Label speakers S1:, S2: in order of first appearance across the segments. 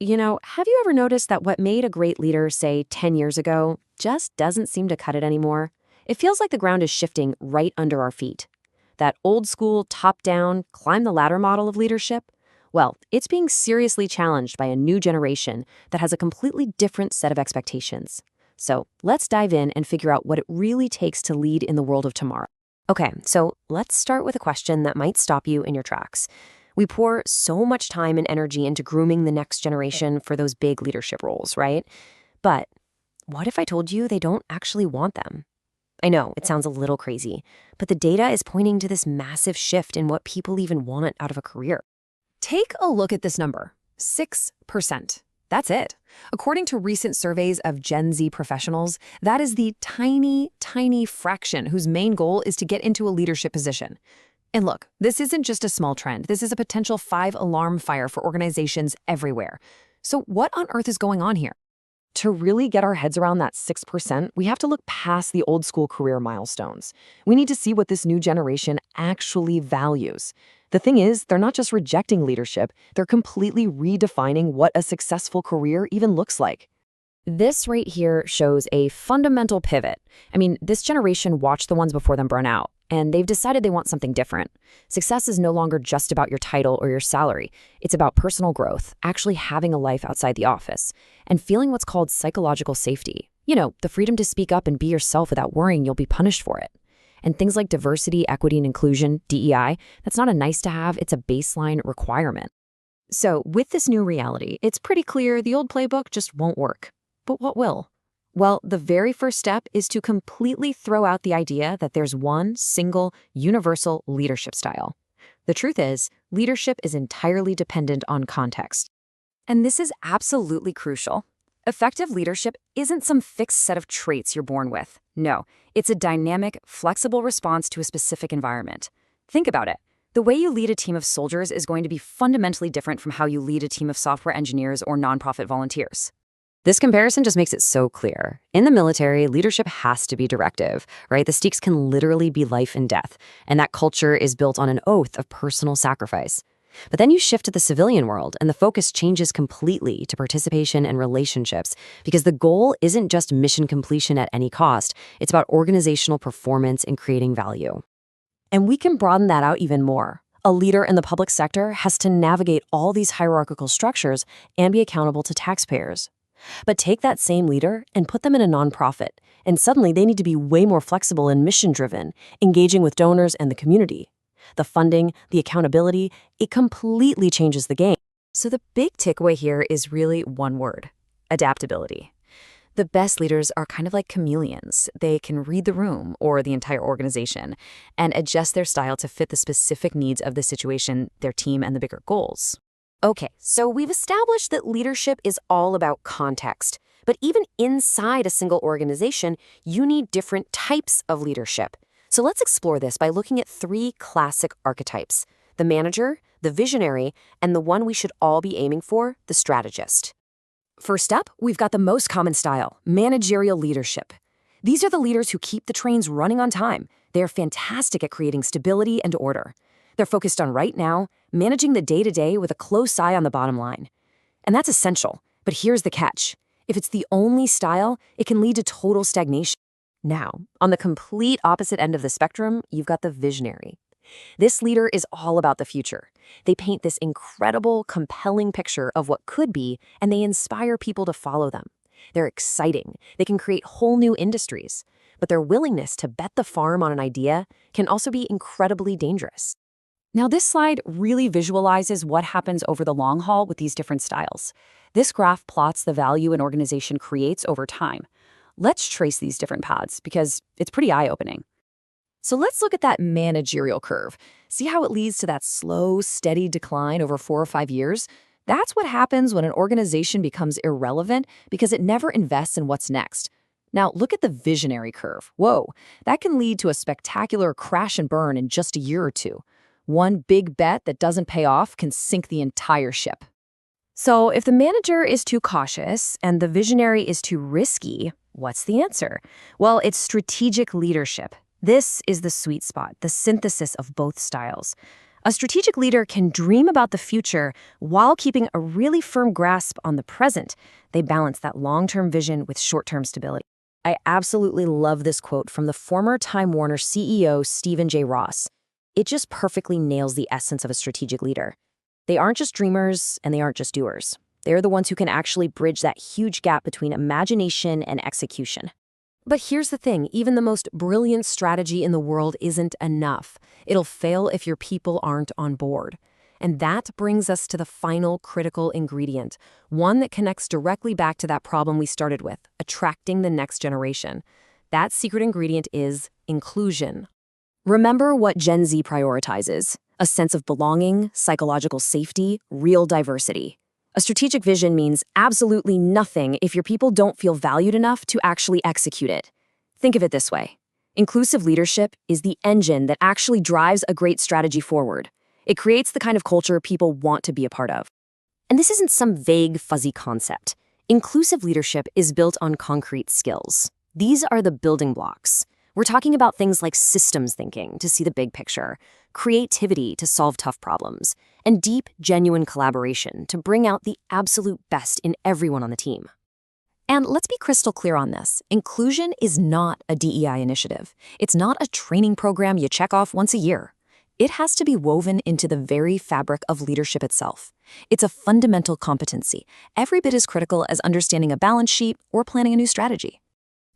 S1: Have you ever noticed that what made a great leader, say, 10 years ago, just doesn't seem to cut it anymore? It feels like the ground is shifting right under our feet. That old school, top down, climb the ladder model of leadership? Well, it's being seriously challenged by a new generation that has a completely different set of expectations. So let's dive in and figure out what it really takes to lead in the world of tomorrow. Okay, so let's start with a question that might stop you in your tracks. We pour so much time and energy into grooming the next generation for those big leadership roles, right? But what if I told you they don't actually want them? I know, it sounds a little crazy, but the data is pointing to this massive shift in what people even want out of a career. Take a look at this number, 6%. That's it. According to recent surveys of Gen Z professionals, that is the tiny, tiny fraction whose main goal is to get into a leadership position. And look, this isn't just a small trend. This is a potential 5-alarm fire for organizations everywhere. So what on earth is going on here? To really get our heads around that 6%, we have to look past the old school career milestones. We need to see what this new generation actually values. The thing is, they're not just rejecting leadership, they're completely redefining what a successful career even looks like. This right here shows a fundamental pivot. This generation watched the ones before them burn out, and they've decided they want something different. Success is no longer just about your title or your salary. It's about personal growth, actually having a life outside the office, and feeling what's called psychological safety. The freedom to speak up and be yourself without worrying you'll be punished for it. And things like diversity, equity, and inclusion, DEI, that's not a nice to have, it's a baseline requirement. So with this new reality, it's pretty clear the old playbook just won't work. But what will? Well, the very first step is to completely throw out the idea that there's one single, universal leadership style. The truth is, leadership is entirely dependent on context. And this is absolutely crucial. Effective leadership isn't some fixed set of traits you're born with. No, it's a dynamic, flexible response to a specific environment. Think about it. The way you lead a team of soldiers is going to be fundamentally different from how you lead a team of software engineers or nonprofit volunteers. This comparison just makes it so clear. In the military, leadership has to be directive, right? The stakes can literally be life and death, and that culture is built on an oath of personal sacrifice. But then you shift to the civilian world, and the focus changes completely to participation and relationships, because the goal isn't just mission completion at any cost. It's about organizational performance and creating value. And we can broaden that out even more. A leader in the public sector has to navigate all these hierarchical structures and be accountable to taxpayers. But take that same leader and put them in a nonprofit, and suddenly they need to be way more flexible and mission-driven, engaging with donors and the community. The funding, the accountability, it completely changes the game. So the big takeaway here is really one word: adaptability. The best leaders are kind of like chameleons. They can read the room or the entire organization and adjust their style to fit the specific needs of the situation, their team, and the bigger goals. Okay, so we've established that leadership is all about context. But even inside a single organization, you need different types of leadership. So let's explore this by looking at 3 classic archetypes: the manager, the visionary, and the one we should all be aiming for, the strategist. First up, we've got the most common style: managerial leadership. These are the leaders who keep the trains running on time. They are fantastic at creating stability and order. They're focused on right now, managing the day-to-day with a close eye on the bottom line. And that's essential, but here's the catch. If it's the only style, it can lead to total stagnation. Now, on the complete opposite end of the spectrum, you've got the visionary. This leader is all about the future. They paint this incredible, compelling picture of what could be, and they inspire people to follow them. They're exciting. They can create whole new industries. But their willingness to bet the farm on an idea can also be incredibly dangerous. Now, this slide really visualizes what happens over the long haul with these different styles. This graph plots the value an organization creates over time. Let's trace these different paths because it's pretty eye-opening. So let's look at that managerial curve. See how it leads to that slow, steady decline over 4 or 5 years? That's what happens when an organization becomes irrelevant because it never invests in what's next. Now, look at the visionary curve. Whoa, that can lead to a spectacular crash and burn in just a year or two. One big bet that doesn't pay off can sink the entire ship. So if the manager is too cautious and the visionary is too risky, what's the answer? Well, it's strategic leadership. This is the sweet spot, the synthesis of both styles. A strategic leader can dream about the future while keeping a really firm grasp on the present. They balance that long-term vision with short-term stability. I absolutely love this quote from the former Time Warner CEO, Stephen J. Ross. It just perfectly nails the essence of a strategic leader. They aren't just dreamers and they aren't just doers. They're the ones who can actually bridge that huge gap between imagination and execution. But here's the thing, even the most brilliant strategy in the world isn't enough. It'll fail if your people aren't on board. And that brings us to the final critical ingredient, one that connects directly back to that problem we started with, attracting the next generation. That secret ingredient is inclusion. Remember what Gen Z prioritizes: a sense of belonging, psychological safety, real diversity. A strategic vision means absolutely nothing if your people don't feel valued enough to actually execute it. Think of it this way. Inclusive leadership is the engine that actually drives a great strategy forward. It creates the kind of culture people want to be a part of. And this isn't some vague, fuzzy concept. Inclusive leadership is built on concrete skills. These are the building blocks. We're talking about things like systems thinking to see the big picture, creativity to solve tough problems, and deep, genuine collaboration to bring out the absolute best in everyone on the team. And let's be crystal clear on this. Inclusion is not a DEI initiative. It's not a training program you check off once a year. It has to be woven into the very fabric of leadership itself. It's a fundamental competency, every bit as critical as understanding a balance sheet or planning a new strategy.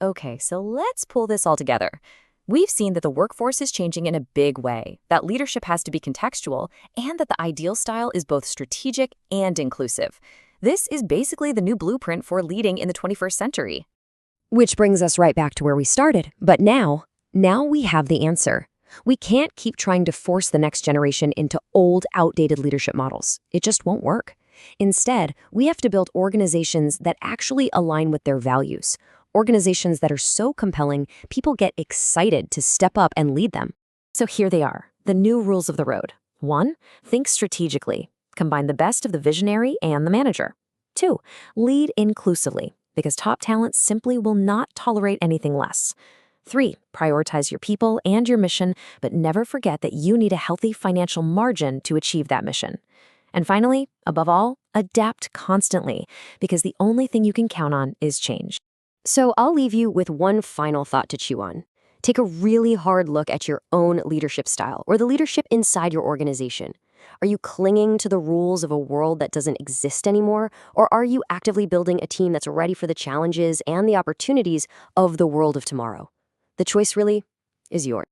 S1: Okay, so let's pull this all together. We've seen that the workforce is changing in a big way, that leadership has to be contextual, and that the ideal style is both strategic and inclusive. This is basically the new blueprint for leading in the 21st century. Which brings us right back to where we started. But now we have the answer. We can't keep trying to force the next generation into old, outdated leadership models. It just won't work. Instead, we have to build organizations that actually align with their values. Organizations that are so compelling, people get excited to step up and lead them. So here they are, the new rules of the road. 1, think strategically. Combine the best of the visionary and the manager. 2, lead inclusively, because top talent simply will not tolerate anything less. 3, prioritize your people and your mission, but never forget that you need a healthy financial margin to achieve that mission. And finally, above all, adapt constantly, because the only thing you can count on is change. So I'll leave you with one final thought to chew on. Take a really hard look at your own leadership style or the leadership inside your organization. Are you clinging to the rules of a world that doesn't exist anymore, or are you actively building a team that's ready for the challenges and the opportunities of the world of tomorrow? The choice really is yours.